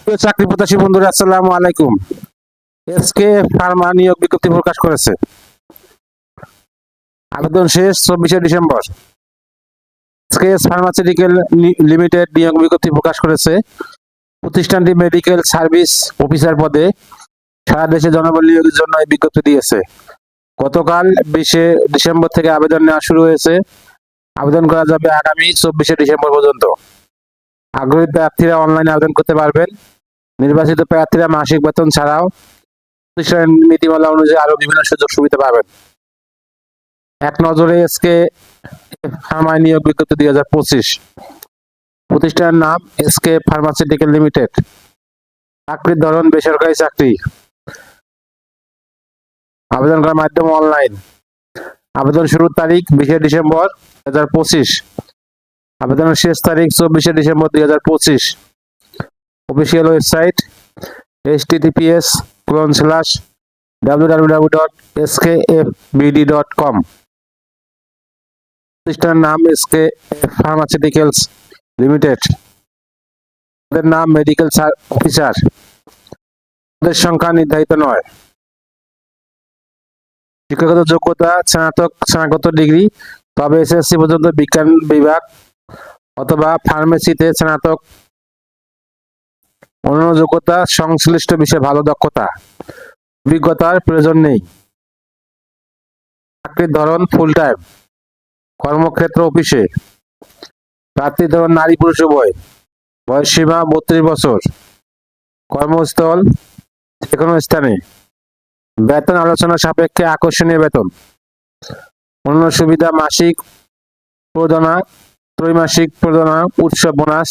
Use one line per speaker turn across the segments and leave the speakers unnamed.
প্রিয় চাকরি প্রত্যাশী বন্ধুরা, আসসালামু আলাইকুম। এসকে ফার্মা নিয়োগ বিজ্ঞপ্তি প্রকাশ করেছে। আবেদন শেষ 24শে ডিসেম্বর। এসকেএস ফার্মাসিউটিক্যাল লিমিটেড নিয়োগ বিজ্ঞপ্তি প্রকাশ করেছে। প্রতিষ্ঠানটি মেডিকেল সার্ভিস অফিসার পদে সারা দেশে জনবল নিয়োগের জন্য এই বিজ্ঞপ্তি দিয়েছে। গতকাল 20শে ডিসেম্বর থেকে আবেদন নেওয়া শুরু হয়েছে। আবেদন করা যাবে আগামী 24শে ডিসেম্বর পর্যন্ত। আগ্রহী প্রার্থীরা অনলাইনে আবেদন করতে পারবেন। নির্বাচিত প্রার্থীরা মাসিক বেতন ছাড়াও প্রতিষ্ঠানের নীতিমালা অনুযায়ী আরো বিভিন্ন সুযোগ সুবিধা পাবেন। এক নজরে এসকে ফার্মা নিয়োগ বিজ্ঞপ্তি 2025। প্রতিষ্ঠানের নাম এসকে ফার্মাসিউটিক্যাল লিমিটেড। চাকরির ধরন বেসরকারি চাকরি। আবেদন করার মাধ্যম অনলাইন। আবেদন শুরুর তারিখ 20শে ডিসেম্বর 2025। আবেদনের শেষ তারিখ 24শে ডিসেম্বর 2025। Official website https://www.skfbd.com। প্রতিষ্ঠানের নাম এসকে ফার্মাসিউটিক্যালস লিমিটেড। তাদের নাম মেডিকেল অফিসার। পদের সংখ্যা নির্ধারিত নয়। শিক্ষাগত যোগ্যতা স্নাতক ডিগ্রি, তবে এসএসসি পর্যন্ত বিজ্ঞান বিভাগ অথবা ফার্মেসিতে স্নাতক। অন্যান্য যোগ্যতা সংশ্লিষ্ট বিষয়ে ভালো দক্ষতা, অভিজ্ঞতার প্রয়োজন নেই। চাকরির ধরন ফুল টাইম। কর্মক্ষেত্র অফিসে। প্রার্থীর ধরন নারী পুরুষ উভয়। বয়সসীমা 32 বছর। কর্মস্থল যেকোনো স্থানে। বেতন আলোচনা সাপেক্ষে আকর্ষণীয় বেতন। অন্য সুবিধা মাসিক প্রণোদনা, ত্রৈমাসিক প্রণোদনা, উৎসব বোনাস,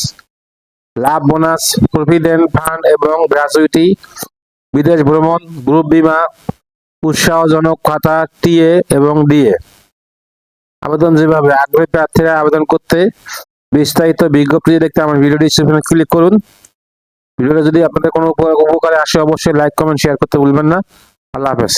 লাভ বোনাস, প্রভিডেন্ট ফান্ড এবং গ্র্যাচুইটি, বিদেশ ভ্রমণ, গ্রুপ বীমা, উৎসাহজনক ভাতা টিএ এবং ডিএ। আবেদন যেভাবে, আগ্রহী প্রার্থীরা আবেদন করতে বিস্তারিত বিজ্ঞপ্তি দেখতে আমার ভিডিও ডিসক্রিপশনে ক্লিক করুন। ভিডিওটা যদি আপনাদের কোনো উপকারে আসে অবশ্যই লাইক কমেন্ট শেয়ার করতে ভুলবেন না। আল্লাহ হাফেজ।